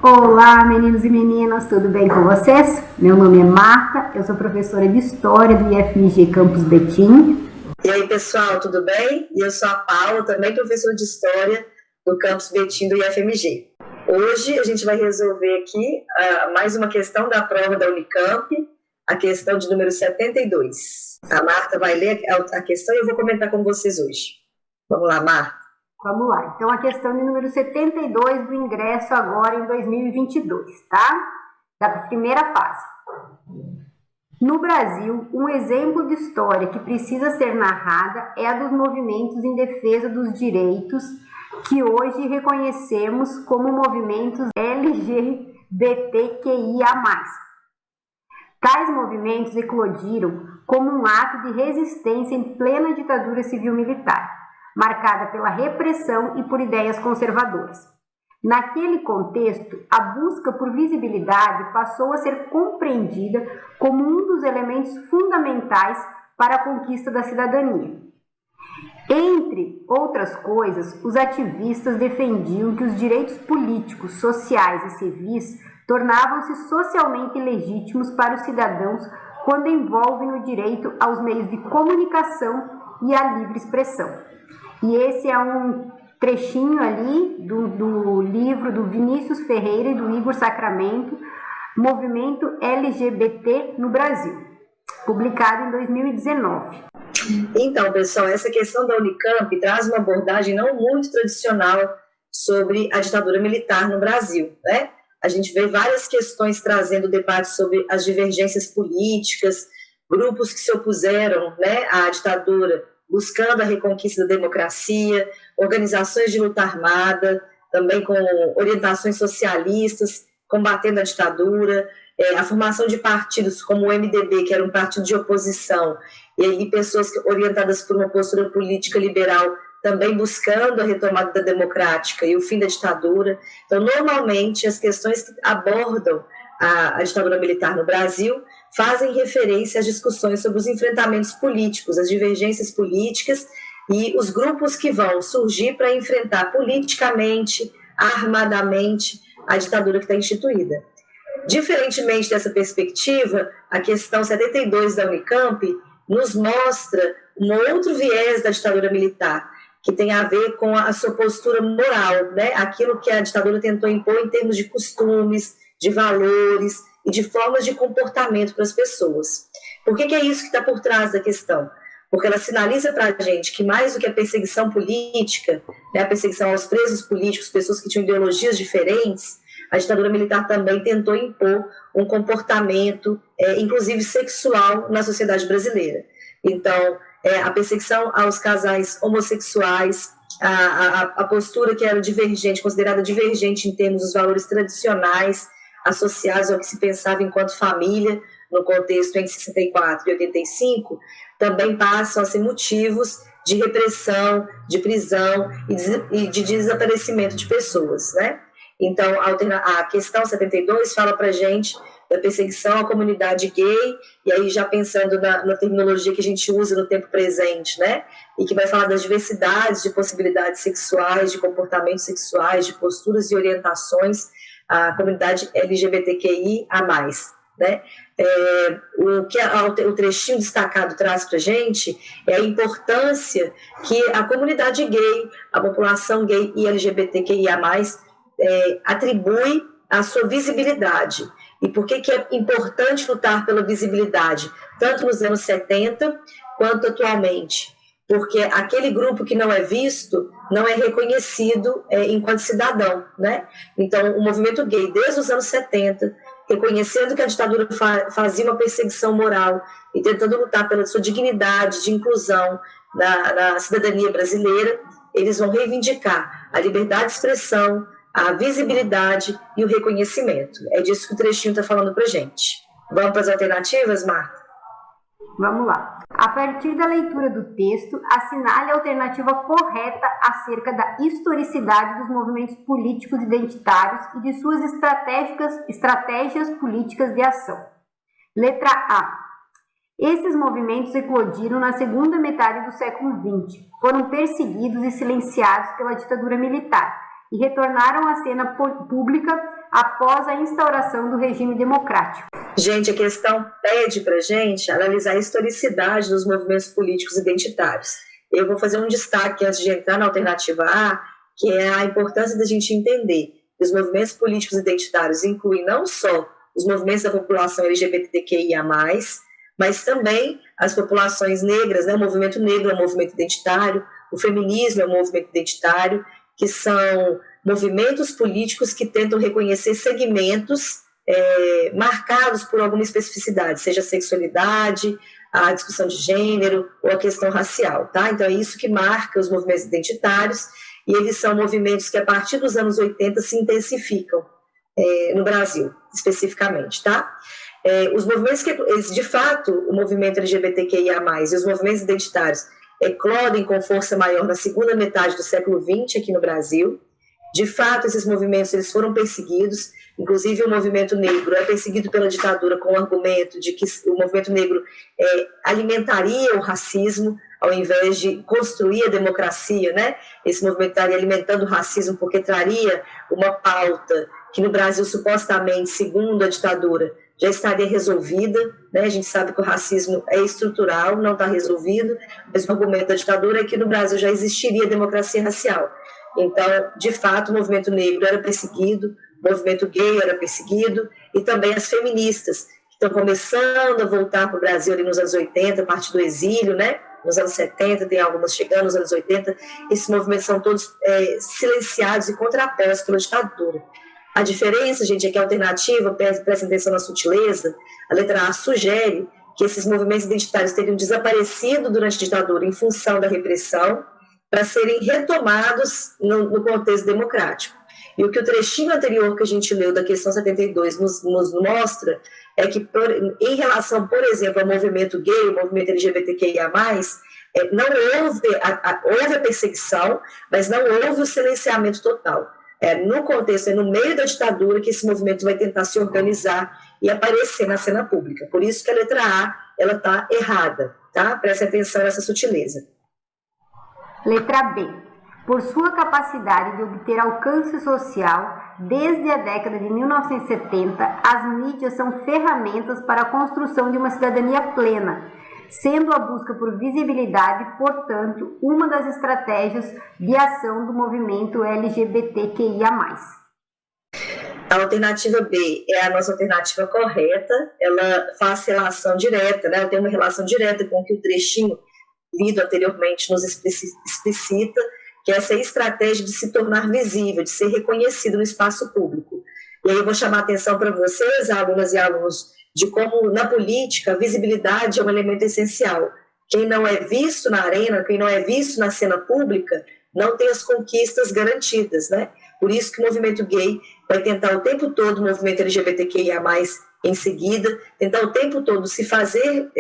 Olá, meninos e meninas, tudo bem com vocês? Meu nome é Marta, eu sou professora de História do IFMG Campus Betim. E aí, pessoal, tudo bem? E eu sou a Paula, também professora de História do Campus Betim do IFMG. Hoje a gente vai resolver aqui mais uma questão da prova da Unicamp, a questão de número 72. A Marta vai ler a questão e eu vou comentar com vocês hoje. Vamos lá, Marta. Vamos lá, então a questão de número 72 do ingresso agora em 2022, tá? Da primeira fase. No Brasil, um exemplo de história que precisa ser narrada é a dos movimentos em defesa dos direitos que hoje reconhecemos como movimentos LGBTQIA+. Tais movimentos eclodiram como um ato de resistência em plena ditadura civil-militar, marcada pela repressão e por ideias conservadoras. Naquele contexto, a busca por visibilidade passou a ser compreendida como um dos elementos fundamentais para a conquista da cidadania. Entre outras coisas, os ativistas defendiam que os direitos políticos, sociais e civis tornavam-se socialmente legítimos para os cidadãos quando envolvem o direito aos meios de comunicação e à livre expressão. E esse é um trechinho ali do livro do Vinícius Ferreira e do Igor Sacramento, Movimento LGBT no Brasil, publicado em 2019. Então, pessoal, essa questão da Unicamp traz uma abordagem não muito tradicional sobre a ditadura militar no Brasil, né? A gente vê várias questões trazendo debate sobre as divergências políticas, grupos que se opuseram, né, à ditadura, buscando a reconquista da democracia, organizações de luta armada, também com orientações socialistas, combatendo a ditadura, a formação de partidos como o MDB, que era um partido de oposição, e aí pessoas orientadas por uma postura política liberal, também buscando a retomada da democrática e o fim da ditadura. Então, normalmente, as questões que abordam a ditadura militar no Brasil fazem referência às discussões sobre os enfrentamentos políticos, as divergências políticas e os grupos que vão surgir para enfrentar politicamente, armadamente, a ditadura que está instituída. Diferentemente dessa perspectiva, a questão 72 da Unicamp nos mostra um outro viés da ditadura militar, que tem a ver com a sua postura moral, né? Aquilo que a ditadura tentou impor em termos de costumes, de valores e de formas de comportamento para as pessoas. Por que é isso que está por trás da questão? Porque ela sinaliza para a gente que mais do que a perseguição política, né, a perseguição aos presos políticos, pessoas que tinham ideologias diferentes, a ditadura militar também tentou impor um comportamento, inclusive sexual, na sociedade brasileira. Então, a perseguição aos casais homossexuais, a postura que era divergente, considerada divergente em termos dos valores tradicionais, associados ao que se pensava enquanto família, no contexto entre 64 e 85, também passam a ser motivos de repressão, de prisão e de desaparecimento de pessoas, né? Então, a questão 72 fala para a gente da perseguição à comunidade gay, e aí já pensando na terminologia que a gente usa no tempo presente, né? E que vai falar das diversidades de possibilidades sexuais, de comportamentos sexuais, de posturas e orientações, a comunidade LGBTQI a mais, né? O que o trechinho destacado traz para a gente é a importância que a comunidade gay, a população gay e LGBTQIA+, atribui à sua visibilidade. E por que é importante lutar pela visibilidade, tanto nos anos 70 quanto atualmente? Porque aquele grupo que não é visto não é reconhecido enquanto cidadão, né? Então, o movimento gay, desde os anos 70, reconhecendo que a ditadura fazia uma perseguição moral e tentando lutar pela sua dignidade de inclusão na cidadania brasileira, eles vão reivindicar a liberdade de expressão, a visibilidade e o reconhecimento. É disso que o trechinho está falando para a gente. Vamos para as alternativas, Marta? Vamos lá. A partir da leitura do texto, assinale a alternativa correta acerca da historicidade dos movimentos políticos identitários e de suas estratégias políticas de ação. Letra A. Esses movimentos eclodiram na segunda metade do século XX, foram perseguidos e silenciados pela ditadura militar e retornaram à cena pública após a instauração do regime democrático. Gente, a questão pede para a gente analisar a historicidade dos movimentos políticos identitários. Eu vou fazer um destaque antes de entrar na alternativa A, que é a importância da gente entender que os movimentos políticos identitários incluem não só os movimentos da população LGBTQIA+, mas também as populações negras, né? O movimento negro é um movimento identitário, o feminismo é um movimento identitário, que são movimentos políticos que tentam reconhecer segmentos marcados por alguma especificidade, seja a sexualidade, a discussão de gênero ou a questão racial, tá? Então é isso que marca os movimentos identitários, e eles são movimentos que a partir dos anos 80 se intensificam no Brasil, especificamente, tá? Os movimentos que, de fato, o movimento LGBTQIA+, e os movimentos identitários eclodem com força maior na segunda metade do século XX aqui no Brasil. De fato, esses movimentos eles foram perseguidos, inclusive o movimento negro é perseguido pela ditadura com o argumento de que o movimento negro alimentaria o racismo, ao invés de construir a democracia, né? Esse movimento estaria alimentando o racismo porque traria uma pauta que no Brasil, supostamente, segundo a ditadura, já estaria resolvida, né? A gente sabe que o racismo é estrutural, não está resolvido, mas o argumento da ditadura é que no Brasil já existiria democracia racial. Então, de fato, o movimento negro era perseguido, o movimento gay era perseguido, e também as feministas, que estão começando a voltar para o Brasil ali nos anos 80, a partir do exílio, né? Nos anos 70, tem algumas chegando nos anos 80, esses movimentos são todos silenciados e contrapostos pela ditadura. A diferença, gente, é que a alternativa, presta atenção na sutileza, a letra A sugere que esses movimentos identitários teriam desaparecido durante a ditadura em função da repressão, para serem retomados no contexto democrático. E o que o trechinho anterior que a gente leu da questão 72 nos mostra é que, em relação, por exemplo, ao movimento gay, o movimento LGBTQIA+, não houve a perseguição, mas não houve o silenciamento total. No contexto, no meio da ditadura, que esse movimento vai tentar se organizar e aparecer na cena pública. Por isso que a letra A está errada, tá? Preste atenção nessa sutileza. Letra B. Por sua capacidade de obter alcance social, desde a década de 1970, as mídias são ferramentas para a construção de uma cidadania plena, sendo a busca por visibilidade, portanto, uma das estratégias de ação do movimento LGBTQIA+. A alternativa B é a nossa alternativa correta, ela faz relação direta, né? Ela tem uma relação direta com o que o trechinho lido anteriormente nos explicita, que é essa estratégia de se tornar visível, de ser reconhecido no espaço público. E aí eu vou chamar a atenção para vocês, alunas e alunos, de como na política a visibilidade é um elemento essencial. Quem não é visto na arena, quem não é visto na cena pública, não tem as conquistas garantidas, né? Por isso que o movimento gay vai tentar o tempo todo, o movimento LGBTQIA+, em seguida, tentar o tempo todo se fazer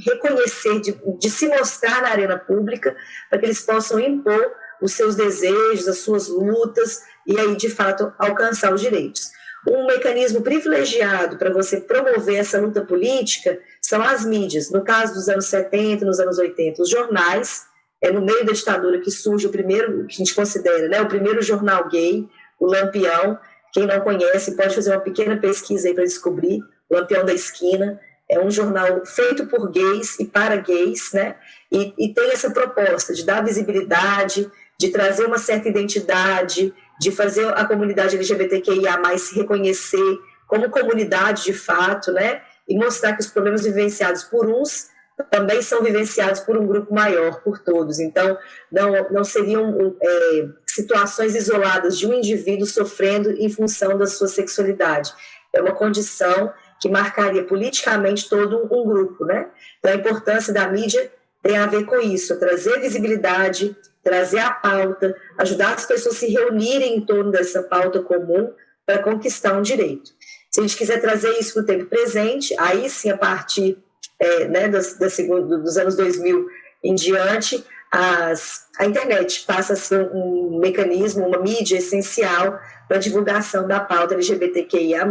reconhecer, de se mostrar na arena pública, para que eles possam impor os seus desejos, as suas lutas, e aí, de fato, alcançar os direitos. Um mecanismo privilegiado para você promover essa luta política são as mídias. No caso dos anos 70, nos anos 80, os jornais, no meio da ditadura que surge o primeiro, que a gente considera, né, o primeiro jornal gay, o Lampião. Quem não conhece pode fazer uma pequena pesquisa aí para descobrir. O Lampião da Esquina é um jornal feito por gays e para gays, né? E tem essa proposta de dar visibilidade, de trazer uma certa identidade, de fazer a comunidade LGBTQIA+ se reconhecer como comunidade de fato, né? E mostrar que os problemas vivenciados por uns também são vivenciados por um grupo maior, por todos. Então, não seriam situações isoladas de um indivíduo sofrendo em função da sua sexualidade. É uma condição que marcaria politicamente todo um grupo, né? Então, a importância da mídia tem a ver com isso, trazer visibilidade, trazer a pauta, ajudar as pessoas a se reunirem em torno dessa pauta comum para conquistar um direito. Se a gente quiser trazer isso para o tempo presente, aí sim, a partir dos anos 2000 em diante, a internet passa a ser um mecanismo, uma mídia essencial para a divulgação da pauta LGBTQIA+,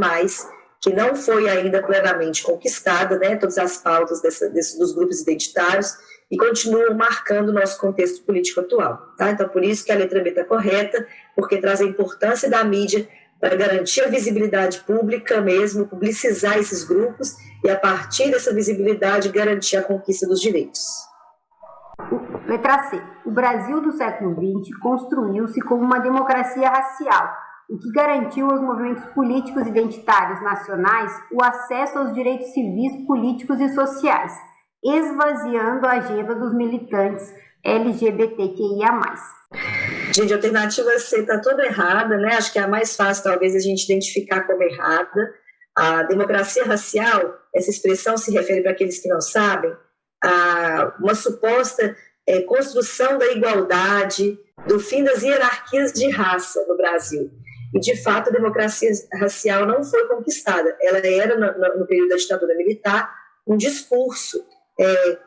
que não foi ainda plenamente conquistada, né, todas as pautas dos grupos identitários, e continuam marcando o nosso contexto político atual. Tá? Então, por isso que a letra B está correta, porque traz a importância da mídia para garantir a visibilidade pública mesmo, publicizar esses grupos e, a partir dessa visibilidade, garantir a conquista dos direitos. Letra C. O Brasil do século XX construiu-se como uma democracia racial, o que garantiu aos movimentos políticos identitários nacionais o acesso aos direitos civis, políticos e sociais, esvaziando a agenda dos militantes LGBTQIA+. Gente, a alternativa C está toda errada, né? Acho que é a mais fácil, talvez, a gente identificar como errada. A democracia racial, essa expressão se refere, para aqueles que não sabem, a uma suposta construção da igualdade, do fim das hierarquias de raça no Brasil. E, de fato, a democracia racial não foi conquistada. Ela era, no período da ditadura militar, um discurso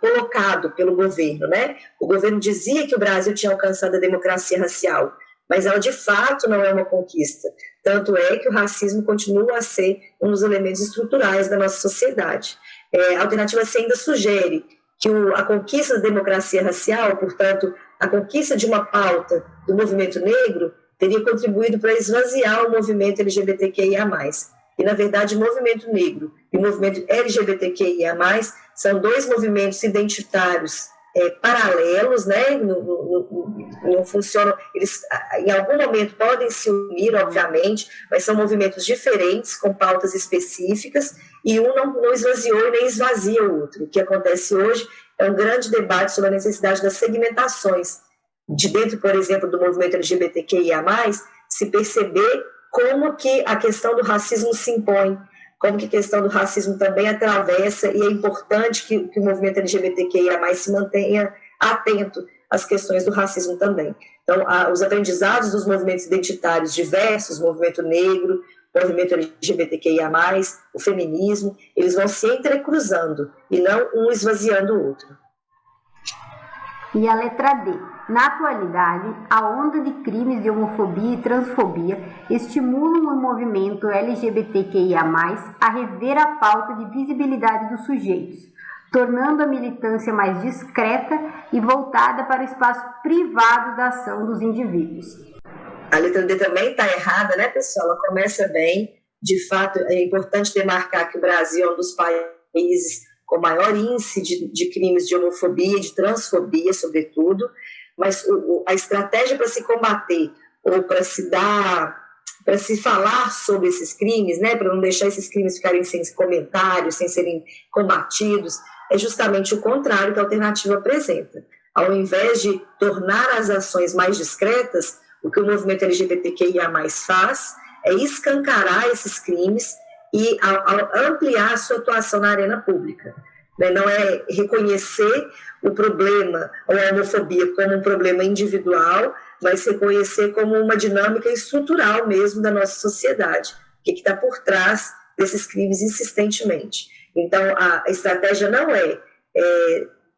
colocado pelo governo, né? O governo dizia que o Brasil tinha alcançado a democracia racial, mas ela, de fato, não é uma conquista. Tanto é que o racismo continua a ser um dos elementos estruturais da nossa sociedade. A alternativa C ainda sugere que a conquista da democracia racial, portanto, a conquista de uma pauta do movimento negro, teria contribuído para esvaziar o movimento LGBTQIA+. E, na verdade, o movimento negro e o movimento LGBTQIA+, são dois movimentos identitários paralelos, né? Não funcionam, eles em algum momento podem se unir, obviamente, mas são movimentos diferentes, com pautas específicas, e um não esvaziou e nem esvazia o outro. O que acontece hoje é um grande debate sobre a necessidade das segmentações, de dentro, por exemplo, do movimento LGBTQIA+, se perceber como que a questão do racismo se impõe, como que a questão do racismo também atravessa, e é importante que o movimento LGBTQIA+, se mantenha atento às questões do racismo também. Então, os aprendizados dos movimentos identitários diversos, movimento negro, movimento LGBTQIA+, o feminismo, eles vão se entrecruzando, e não um esvaziando o outro. E a letra D. Na atualidade, a onda de crimes de homofobia e transfobia estimulam o movimento LGBTQIA+, a rever a pauta de visibilidade dos sujeitos, tornando a militância mais discreta e voltada para o espaço privado da ação dos indivíduos. A letra D também está errada, né, pessoal? Ela começa bem. De fato, é importante demarcar que o Brasil é um dos países com maior índice de crimes de homofobia e de transfobia, sobretudo, mas a estratégia para se combater ou para se falar sobre esses crimes, né, para não deixar esses crimes ficarem sem comentários, sem serem combatidos, é justamente o contrário que a alternativa apresenta. Ao invés de tornar as ações mais discretas, o que o movimento LGBTQIA+ faz é escancarar esses crimes e ampliar a sua atuação na arena pública. Não é reconhecer o problema ou a homofobia como um problema individual, mas reconhecer como uma dinâmica estrutural mesmo da nossa sociedade, que está por trás desses crimes insistentemente. Então, a estratégia não é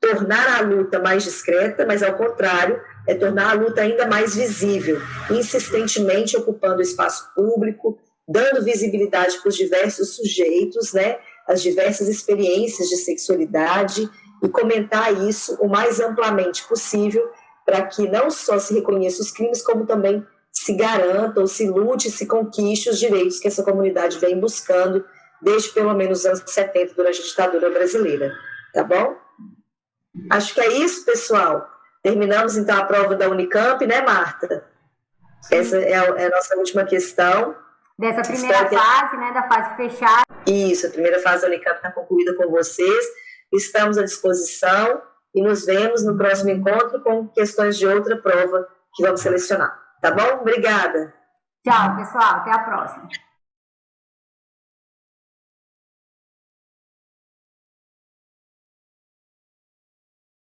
tornar a luta mais discreta, mas, ao contrário, é tornar a luta ainda mais visível, insistentemente ocupando o espaço público, dando visibilidade para os diversos sujeitos, né, as diversas experiências de sexualidade, e comentar isso o mais amplamente possível, para que não só se reconheça os crimes, como também se garanta, ou se lute, se conquiste os direitos que essa comunidade vem buscando desde pelo menos os anos 70, durante a ditadura brasileira. Tá bom? Acho que é isso, pessoal. Terminamos, então, a prova da Unicamp, né, Marta? Essa é a nossa última questão. Dessa primeira fase, né, da fase fechada. Isso, a primeira fase da Unicamp está concluída com vocês. Estamos à disposição e nos vemos no próximo encontro com questões de outra prova que vamos selecionar. Tá bom? Obrigada. Tchau, pessoal. Até a próxima.